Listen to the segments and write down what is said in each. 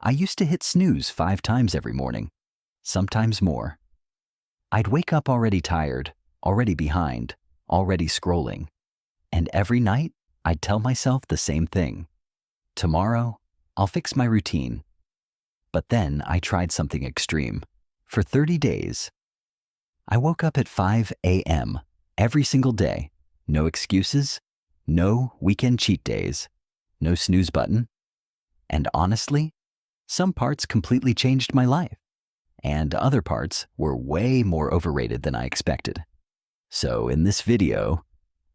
I used to hit snooze 5 times every morning, sometimes more. I'd wake up already tired, already behind, already scrolling. And every night, I'd tell myself the same thing. Tomorrow, I'll fix my routine. But then I tried something extreme. For 30 days, I woke up at 5 a.m. every single day. No excuses, no weekend cheat days, no snooze button. And honestly, some parts completely changed my life, and other parts were way more overrated than I expected. So in this video,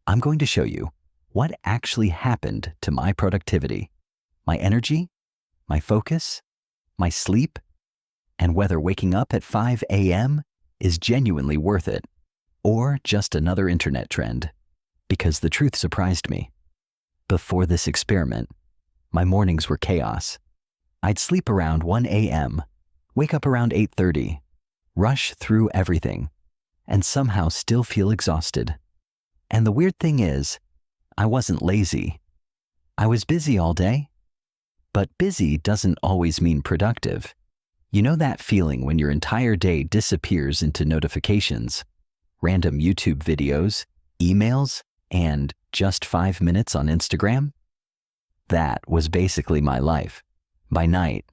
I'm going to show you what actually happened to my productivity, my energy, my focus, my sleep, and whether waking up at 5 a.m. is genuinely worth it, or just another internet trend, because the truth surprised me. Before this experiment, my mornings were chaos. I'd sleep around 1 a.m., wake up around 8:30, rush through everything, and somehow still feel exhausted. And the weird thing is, I wasn't lazy. I was busy all day. But busy doesn't always mean productive. You know that feeling when your entire day disappears into notifications, random YouTube videos, emails, and just 5 minutes on Instagram? That was basically my life. By night,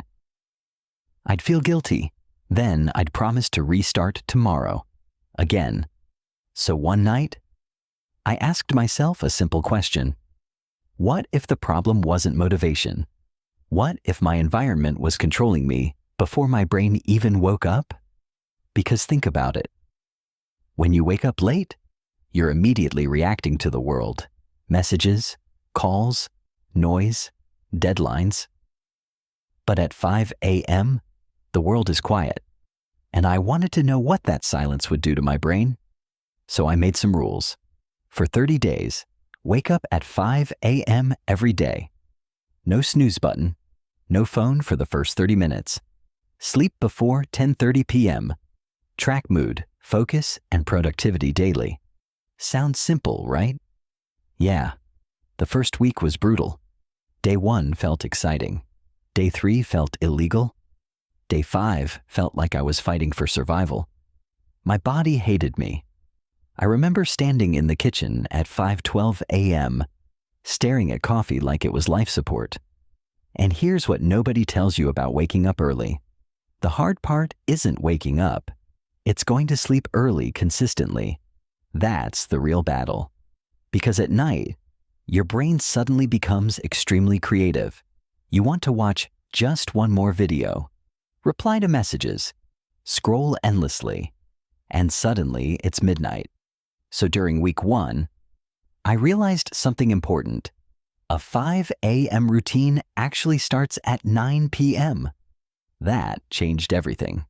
I'd feel guilty. Then I'd promise to restart tomorrow, again. So one night, I asked myself a simple question. What if the problem wasn't motivation? What if my environment was controlling me before my brain even woke up? Because think about it. When you wake up late, you're immediately reacting to the world. Messages, calls, noise, deadlines. But at 5 a.m., the world is quiet, and I wanted to know what that silence would do to my brain. So I made some rules. For 30 days, wake up at 5 a.m. every day. No snooze button, no phone for the first 30 minutes. Sleep before 10:30 p.m. Track mood, focus, and productivity daily. Sounds simple, right? Yeah. The first week was brutal. Day 1 felt exciting. Day 3 felt illegal. Day 5 felt like I was fighting for survival. My body hated me. I remember standing in the kitchen at 5:12 a.m., staring at coffee like it was life support. And here's what nobody tells you about waking up early. The hard part isn't waking up. It's going to sleep early consistently. That's the real battle. Because at night, your brain suddenly becomes extremely creative. You want to watch just one more video, reply to messages, scroll endlessly, and suddenly it's midnight. So during week 1, I realized something important. A 5 a.m. routine actually starts at 9 p.m. That changed everything.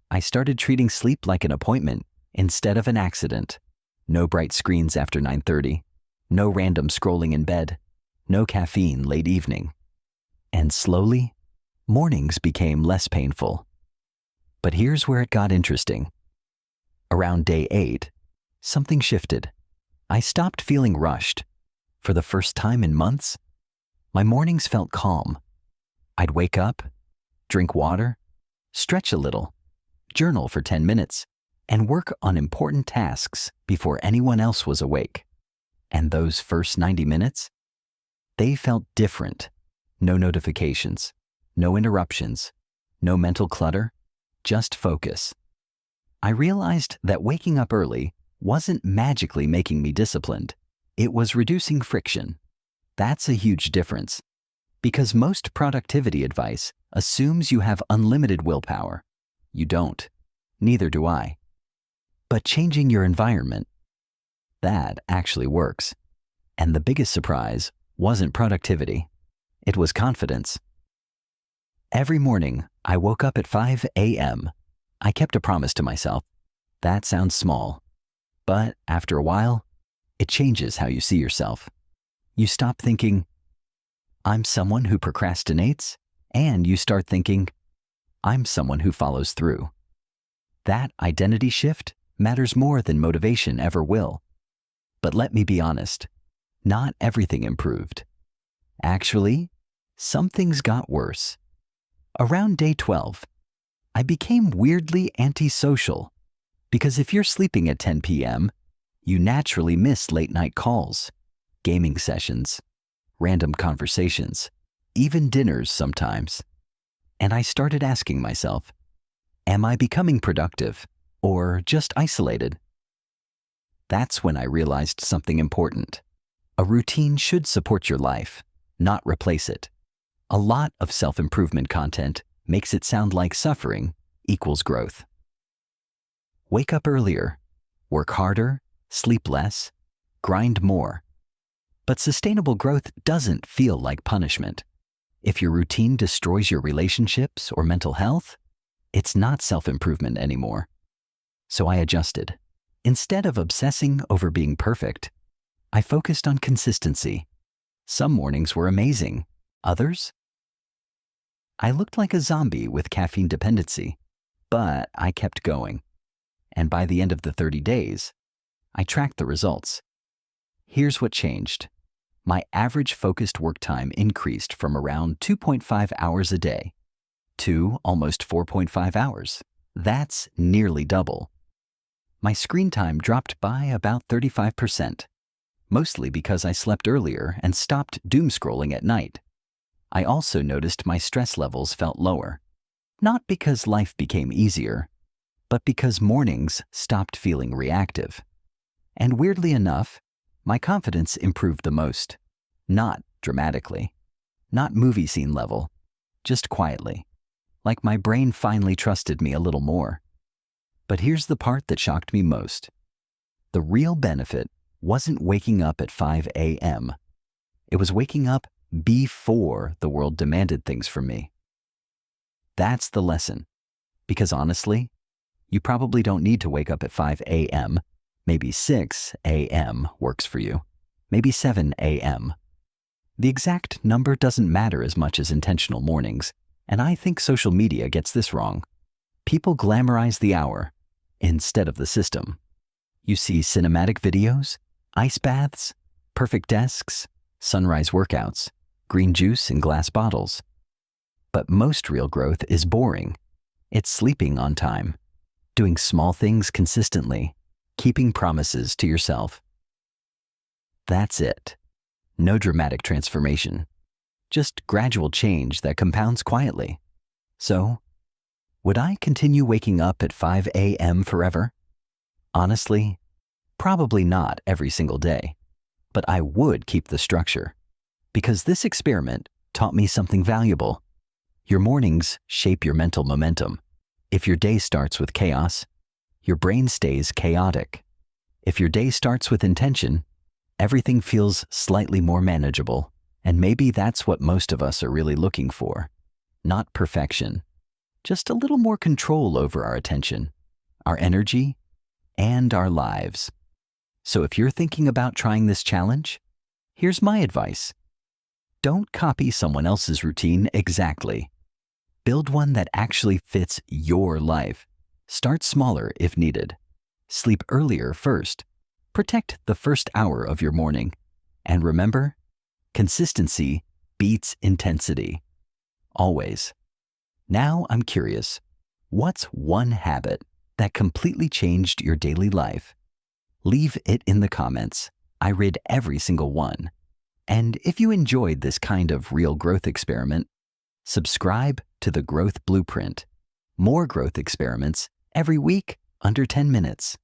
I started treating sleep like an appointment instead of an accident. No bright screens after 9:30. No random scrolling in bed. No caffeine late evening. And slowly, mornings became less painful. But here's where it got interesting. Around day 8, something shifted. I stopped feeling rushed. For the first time in months, my mornings felt calm. I'd wake up, drink water, stretch a little, journal for 10 minutes, and work on important tasks before anyone else was awake. And those first 90 minutes, they felt different. No notifications, no interruptions, no mental clutter, just focus. I realized that waking up early wasn't magically making me disciplined. It was reducing friction. That's a huge difference, because most productivity advice assumes you have unlimited willpower. You don't. Neither do I. But changing your environment, that actually works. And the biggest surprise wasn't productivity. It was confidence. Every morning, I woke up at 5 a.m. I kept a promise to myself. That sounds small, but after a while, it changes how you see yourself. You stop thinking, I'm someone who procrastinates, and you start thinking, I'm someone who follows through. That identity shift matters more than motivation ever will. But let me be honest, not everything improved. Actually, some things got worse. Around day 12, I became weirdly antisocial because if you're sleeping at 10 p.m., you naturally miss late-night calls, gaming sessions, random conversations, even dinners sometimes. And I started asking myself, am I becoming productive or just isolated? That's when I realized something important. A routine should support your life, not replace it. A lot of self-improvement content makes it sound like suffering equals growth. Wake up earlier, work harder, sleep less, grind more. But sustainable growth doesn't feel like punishment. If your routine destroys your relationships or mental health, it's not self-improvement anymore. So I adjusted. Instead of obsessing over being perfect, I focused on consistency. Some mornings were amazing. Others? I looked like a zombie with caffeine dependency, but I kept going. And by the end of the 30 days, I tracked the results. Here's what changed. My average focused work time increased from around 2.5 hours a day to almost 4.5 hours. That's nearly double. My screen time dropped by about 35%, mostly because I slept earlier and stopped doom scrolling at night. I also noticed my stress levels felt lower, not because life became easier, but because mornings stopped feeling reactive. And weirdly enough, my confidence improved the most. Not dramatically, not movie scene level, just quietly, like my brain finally trusted me a little more. But here's the part that shocked me most. The real benefit wasn't waking up at 5 a.m. It was waking up before the world demanded things from me. That's the lesson. Because honestly, you probably don't need to wake up at 5 a.m. Maybe 6 a.m. works for you. Maybe 7 a.m. The exact number doesn't matter as much as intentional mornings, and I think social media gets this wrong. People glamorize the hour instead of the system. You see cinematic videos, ice baths, perfect desks, sunrise workouts, green juice in glass bottles. But most real growth is boring. It's sleeping on time, doing small things consistently, keeping promises to yourself. That's it. No dramatic transformation, just gradual change that compounds quietly. So, would I continue waking up at 5 a.m. forever? Honestly, probably not every single day, but I would keep the structure. Because this experiment taught me something valuable. Your mornings shape your mental momentum. If your day starts with chaos, your brain stays chaotic. If your day starts with intention, everything feels slightly more manageable. And maybe that's what most of us are really looking for. Not perfection, just a little more control over our attention, our energy, and our lives. So if you're thinking about trying this challenge, here's my advice. Don't copy someone else's routine exactly. Build one that actually fits your life. Start smaller if needed. Sleep earlier first. Protect the first hour of your morning. And remember, consistency beats intensity. Always. Now I'm curious, what's one habit that completely changed your daily life? Leave it in the comments. I read every single one. And if you enjoyed this kind of real growth experiment, subscribe to the Growth Blueprint. More growth experiments every week under 10 minutes.